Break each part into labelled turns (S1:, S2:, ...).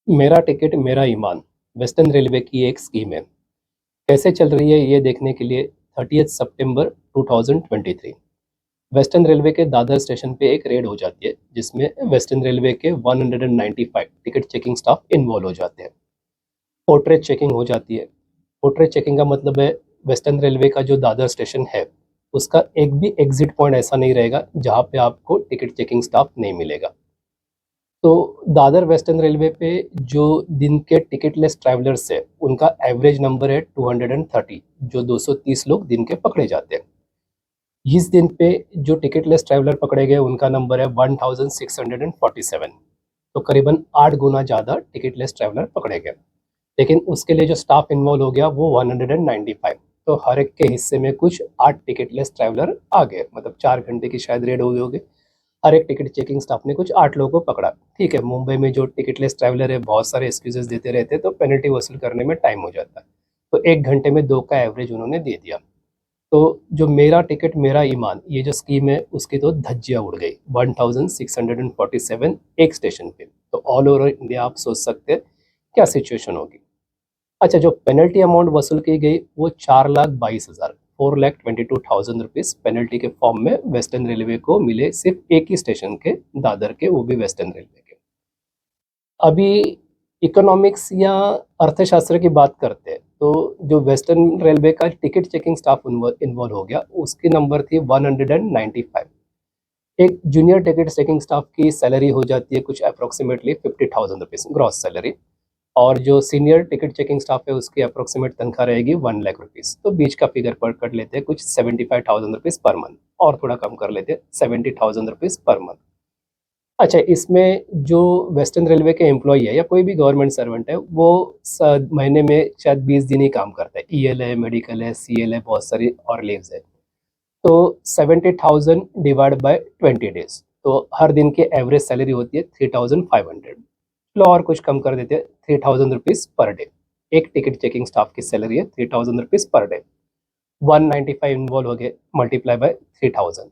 S1: मेरा टिकट मेरा ईमान western railway की एक स्कीम है। कैसे चल रही है ये देखने के लिए 30 सितंबर 2023 वेस्टर्न रेलवे के दादर स्टेशन पे एक रेड हो जाती है जिसमें वेस्टर्न रेलवे के 195 टिकट चेकिंग स्टाफ इन्वॉल्व हो जाते हैं। पोर्ट्रेट चेकिंग हो जाती है। पोर्ट्रेट चेकिंग का मतलब है वेस्टर्न रेलवे का जो दादर स्टेशन है उसका एक भी एग्जिट पॉइंट ऐसा नहीं रहेगा जहाँ पे आपको टिकट चेकिंग स्टाफ नहीं मिलेगा। तो दादर वेस्टर्न रेलवे पे जो दिन के टिकटलेस ट्रैवलर्स है उनका एवरेज नंबर है 230, जो 230 लोग दिन के पकड़े जाते हैं। इस दिन पे जो टिकटलेस ट्रैवलर पकड़े गए उनका नंबर है 1647, तो करीबन 8 गुना ज़्यादा टिकटलेस ट्रैवलर पकड़े गए। लेकिन उसके लिए जो स्टाफ इन्वॉल्व हो गया वो 195, तो हर एक के हिस्से में कुछ 8 टिकटलेस ट्रैवलर आ गए, मतलब 4 घंटे की शायद रेड हुई होगी। हर एक टिकट चेकिंग स्टाफ ने कुछ 8 लोगों को पकड़ा। ठीक है, मुंबई में जो टिकटलेस ट्रैवलर है बहुत सारे एक्सक्यूजेस देते रहते हैं, तो पेनल्टी वसूल करने में टाइम हो जाता है। तो 1 घंटे में 2 का एवरेज उन्होंने दे दिया। तो जो मेरा टिकट मेरा ईमान ये जो स्कीम है उसकी तो धज्जियां उड़ गई। 1647 एक स्टेशन पे, तो ऑल ओवर इंडिया आप सोच सकते हैं क्या सिचुएशन होगी। अच्छा, जो पेनल्टी अमाउंट वसूल की गई वो 4,22,000, 4,22,000 रुपीज़ पेनल्टी के फॉर्म में वेस्टर्न रेलवे को मिले, सिर्फ एक ही स्टेशन के, दादर के, वो भी वेस्टर्न रेलवे के। अभी इकोनॉमिक्स या अर्थशास्त्र की बात करते हैं तो जो वेस्टर्न रेलवे का टिकट चेकिंग स्टाफ इन्वॉल्व हो गया उसकी नंबर थी 195। एक जूनियर टिकट चेकिंग स्टाफ की सैलरी हो जाती है कुछ अप्रोक्सीमेटली 50,000 रुपीज़ ग्रॉस सैलरी, और जो सीनियर टिकट चेकिंग स्टाफ है उसकी अप्रोक्सीमेट तनख्वाह रहेगी 1 लाख रुपीज़। तो बीच का फिगर पर कर लेते हैं कुछ 75,000 रुपीज़ पर मंथ, और थोड़ा कम कर लेते हैं 70,000 रुपीज़ पर मंथ। अच्छा, इसमें जो वेस्टर्न रेलवे के एम्प्लॉई है या कोई भी गवर्नमेंट सर्वेंट है वो महीने में शायद 20 दिन ही काम करता है। ईएल है, मेडिकल है, सीएल है, बहुत सारी और लीव्स है। तो 70,000 डिवाइड बाय 20 डेज, तो हर दिन की एवरेज सैलरी होती है 3,500। चलो और कुछ कम कर देते हैं, 3,000 रुपीज़ पर डे। एक टिकट चेकिंग स्टाफ की सैलरी है 3,000 रुपीज़ पर डे। 195 इन्वॉल्व हो गए, मल्टीप्लाई बाय 3,000,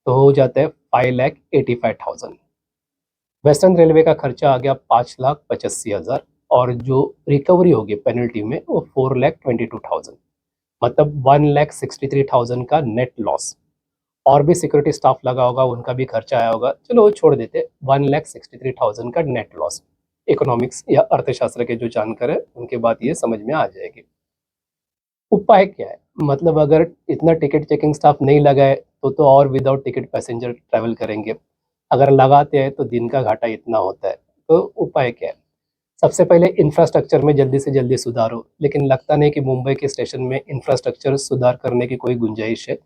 S1: तो हो जाता है 5,85,000। वेस्टर्न रेलवे का खर्चा आ गया 5,85,000, और जो रिकवरी होगी पेनल्टी में वो 4,22,000, मतलब 1,63,000 का नेट लॉस। और भी सिक्योरिटी स्टाफ लगा होगा उनका भी खर्चा आया होगा, चलो वो छोड़ देते। 1,63,000 का नेट लॉस। इकोनॉमिक्स या अर्थशास्त्र के जो जानकार है उनके बात ये समझ में आ जाएगी। उपाय क्या है, मतलब अगर इतना टिकट चेकिंग स्टाफ नहीं लगाए तो और विदाउट टिकट पैसेंजर ट्रैवल करेंगे। अगर लगाते हैं तो दिन का घाटा इतना होता है। तो उपाय क्या है, सबसे पहले इंफ्रास्ट्रक्चर में जल्दी से जल्दी सुधार हो, लेकिन लगता नहीं कि मुंबई के स्टेशन में इंफ्रास्ट्रक्चर सुधार करने की कोई गुंजाइश है।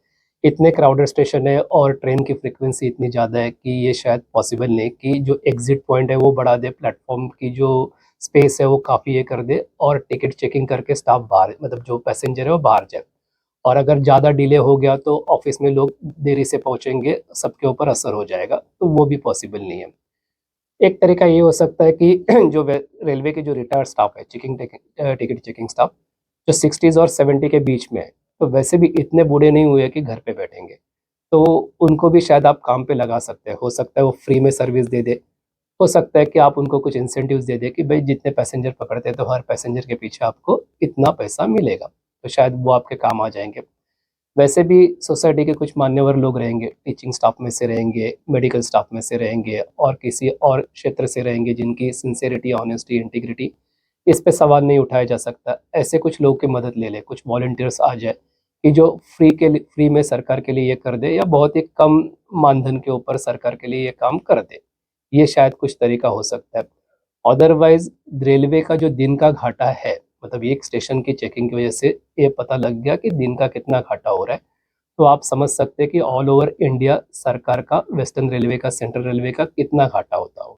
S1: इतने क्राउडेड स्टेशन है और ट्रेन की फ्रीक्वेंसी इतनी ज़्यादा है कि ये शायद पॉसिबल नहीं कि जो एग्जिट पॉइंट है वो बढ़ा दे, प्लेटफॉर्म की जो स्पेस है वो काफ़ी ये कर दे, और टिकट चेकिंग करके स्टाफ बाहर, मतलब जो पैसेंजर है वो बाहर जाए। और अगर ज़्यादा डिले हो गया तो ऑफिस में लोग देरी से पहुँचेंगे, सबके ऊपर असर हो जाएगा, तो वो भी पॉसिबल नहीं है। एक तरीका ये हो सकता है कि जो रेलवे के जो रिटायर्ड स्टाफ है, टिकट चेकिंग स्टाफ, जो 60s और 70 के बीच में है, तो वैसे भी इतने बूढ़े नहीं हुए कि घर पे बैठेंगे, तो उनको भी शायद आप काम पे लगा सकते हैं। हो सकता है वो फ्री में सर्विस दे दे। हो सकता है कि आप उनको कुछ इंसेंटिव्स दे दे कि भाई जितने पैसेंजर पकड़ते हैं तो हर पैसेंजर के पीछे आपको इतना पैसा मिलेगा, तो शायद वो आपके काम आ जाएंगे। वैसे भी सोसाइटी के कुछ मान्यवर लोग रहेंगे, टीचिंग स्टाफ में से रहेंगे, मेडिकल स्टाफ में से रहेंगे, और किसी और क्षेत्र से रहेंगे जिनकी सिंसेरिटी, ऑनेस्टी, इंटीग्रिटी, इस पे सवाल नहीं उठाया जा सकता। ऐसे कुछ लोग की मदद ले ले, कुछ वॉलंटियर्स आ जाए कि जो फ्री में सरकार के लिए ये कर दे, या बहुत ही कम मानधन के ऊपर सरकार के लिए ये काम कर दे। ये शायद कुछ तरीका हो सकता है। अदरवाइज रेलवे का जो दिन का घाटा है, मतलब एक स्टेशन की चेकिंग की वजह से ये पता लग गया कि दिन का कितना घाटा हो रहा है, तो आप समझ सकते हैं कि ऑल ओवर इंडिया सरकार का, वेस्टर्न रेलवे का, सेंट्रल रेलवे का कितना घाटा होता होगा।